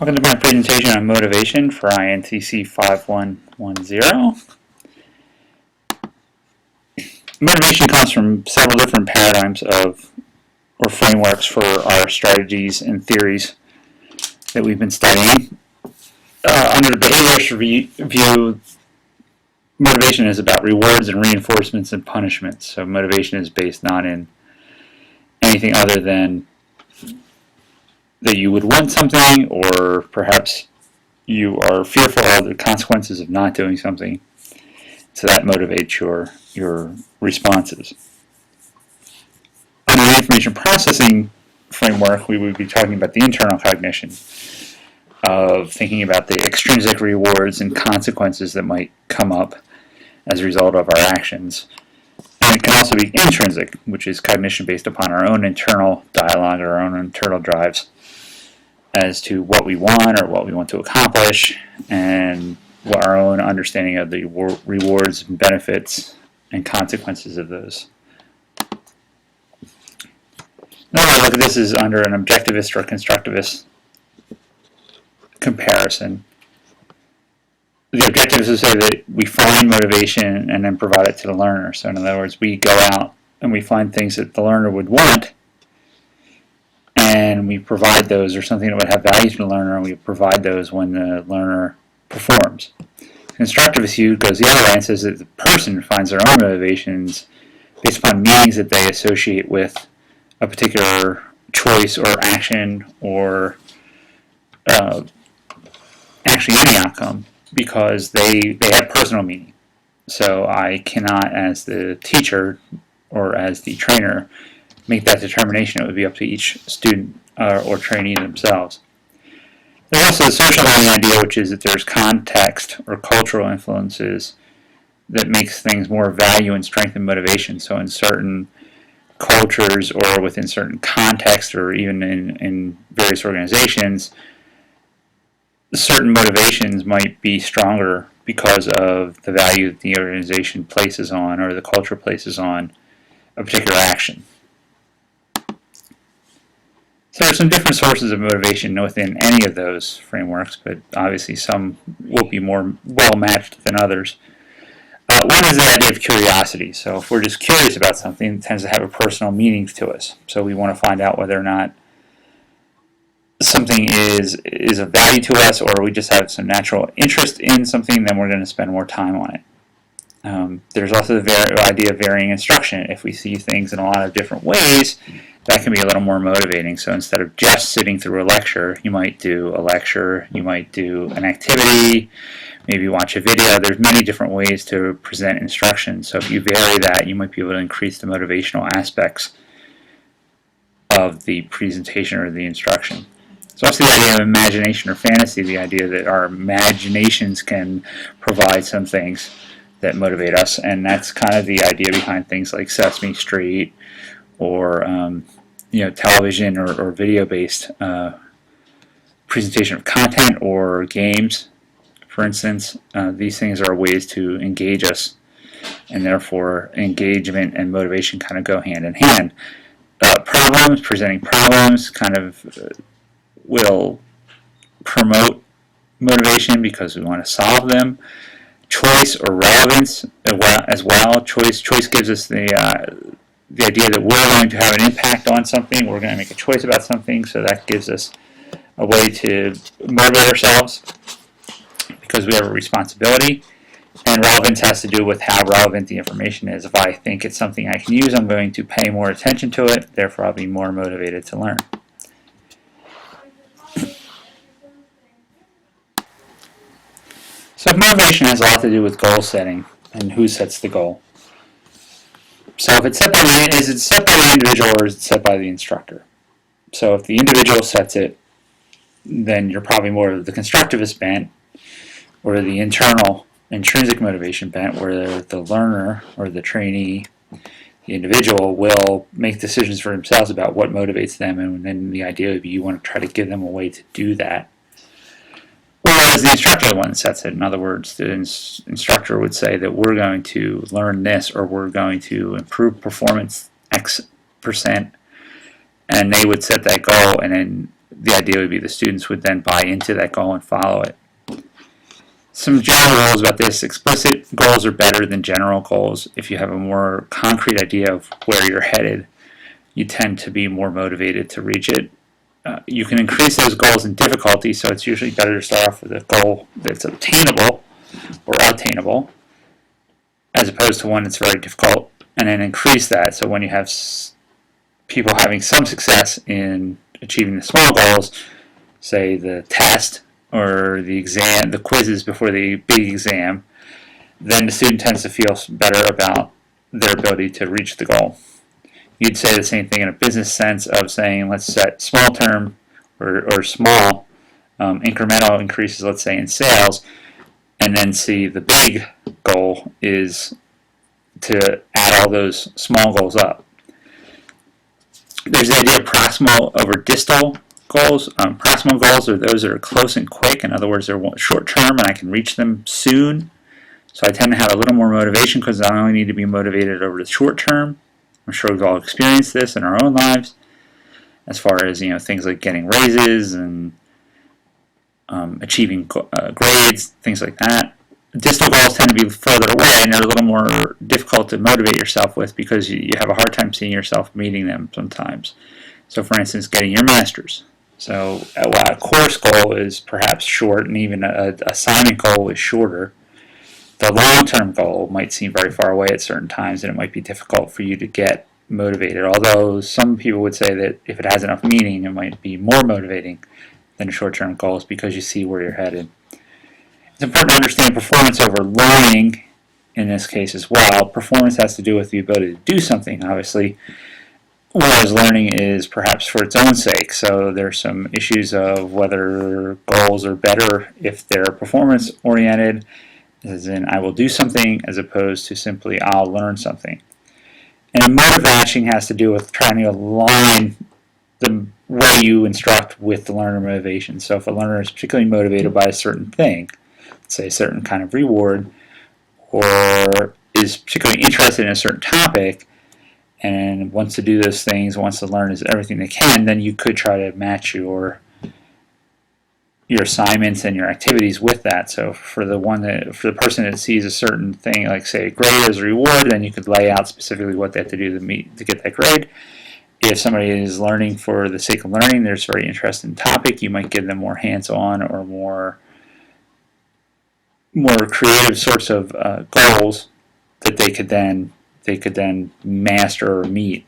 Welcome to my presentation on motivation for INTC 5110. Motivation comes from several different paradigms or frameworks for our strategies and theories that we've been studying. Under the behaviorist view, motivation is about rewards and reinforcements and punishments. So motivation is based not in anything other than that you would want something, or perhaps you are fearful of the consequences of not doing something. So that motivates your responses. Under the information processing framework, we would be talking about the internal cognition of thinking about the extrinsic rewards and consequences that might come up as a result of our actions. And it can also be intrinsic, which is cognition based upon our own internal dialogue or our own internal drives as to what we want or what we want to accomplish, and what our own understanding of the rewards and benefits and consequences of those. Another look at this is under an objectivist or constructivist comparison. The objectivists would say that we find motivation and then provide it to the learner. So in other words, we go out and we find things that the learner would want, and we provide those, or something that would have value to the learner, and we provide those when the learner performs. Constructivist view goes the other way and says that the person finds their own motivations based upon meanings that they associate with a particular choice or action, or actually any outcome, because they have personal meaning. So I cannot, as the teacher or as the trainer, make that determination. It would be up to each student or trainee themselves. There's also the social learning idea, which is that there's context or cultural influences that makes things more value and strength and motivation. So in certain cultures or within certain contexts, or even in various organizations, certain motivations might be stronger because of the value that the organization places on, or the culture places on, a particular action. So there are some different sources of motivation within any of those frameworks, but obviously some will be more well-matched than others. One is the idea of curiosity. So if we're just curious about something, it tends to have a personal meaning to us. So we want to find out whether or not something is of value to us, or we just have some natural interest in something, then we're going to spend more time on it. There's also the idea of varying instruction. If we see things in a lot of different ways, that can be a little more motivating. So instead of just sitting through a lecture, you might do a lecture, you might do an activity, maybe watch a video. There's many different ways to present instruction. So if you vary that, you might be able to increase the motivational aspects of the presentation or the instruction. So also the idea of imagination or fantasy, the idea that our imaginations can provide some things that motivate us, and that's kind of the idea behind things like Sesame Street, or television or video-based presentation of content, or games, for instance. These things are ways to engage us, and therefore engagement and motivation kind of go hand in hand. Presenting problems kind of will promote motivation because we want to solve them. Choice or relevance as well. Choice gives us the idea that we're going to have an impact on something. We're going to make a choice about something, so that gives us a way to motivate ourselves because we have a responsibility. And relevance has to do with how relevant the information is. If I think it's something I can use, I'm going to pay more attention to it, therefore I'll be more motivated to learn. So motivation has a lot to do with goal setting and who sets the goal. So if it's set by the individual, or is it set by the instructor? So if the individual sets it, then you're probably more of the constructivist bent, or the internal intrinsic motivation bent, where the learner or the trainee, the individual, will make decisions for themselves about what motivates them, and then the idea would be you want to try to give them a way to do that. Whereas the instructor is the one that sets it. In other words, the instructor would say that we're going to learn this, or we're going to improve performance X%, and they would set that goal, and then the idea would be the students would then buy into that goal and follow it. Some general rules about this: explicit goals are better than general goals. If you have a more concrete idea of where you're headed, you tend to be more motivated to reach it. You can increase those goals in difficulty, so it's usually better to start off with a goal that's obtainable or attainable, as opposed to one that's very difficult, and then increase that. So when you have people having some success in achieving the small goals, say the test or the exam, the quizzes before the big exam, then the student tends to feel better about their ability to reach the goal. You'd say the same thing in a business sense of saying, let's set small term or small incremental increases, let's say in sales, and then see the big goal is to add all those small goals up. There's the idea of proximal over distal goals. Proximal goals are those that are close and quick. In other words, they're short term and I can reach them soon. So I tend to have a little more motivation because I only need to be motivated over the short term. I'm sure we've all experienced this in our own lives, as far as things like getting raises and achieving grades, things like that. Distal goals tend to be further away, and they're a little more difficult to motivate yourself with because you have a hard time seeing yourself meeting them sometimes. So, for instance, getting your master's. So, while a course goal is perhaps short, and even an assignment goal is shorter, the long-term goal might seem very far away at certain times, and it might be difficult for you to get motivated. Although some people would say that if it has enough meaning, it might be more motivating than short-term goals because you see where you're headed. It's important to understand performance over learning in this case as well. Performance has to do with the ability to do something, obviously, whereas learning is perhaps for its own sake. So there's some issues of whether goals are better if they're performance-oriented, as in I will do something, as opposed to simply I'll learn something. And motive matching has to do with trying to align the way you instruct with the learner motivation. So if a learner is particularly motivated by a certain thing, let's say a certain kind of reward, or is particularly interested in a certain topic and wants to do those things, wants to learn everything they can, then you could try to match your assignments and your activities with that. So for the person that sees a certain thing, like say a grade as a reward, then you could lay out specifically what they have to do to get that grade. If somebody is learning for the sake of learning, there's a very interesting topic, you might give them more hands-on or more creative sorts of goals that they could then master or meet.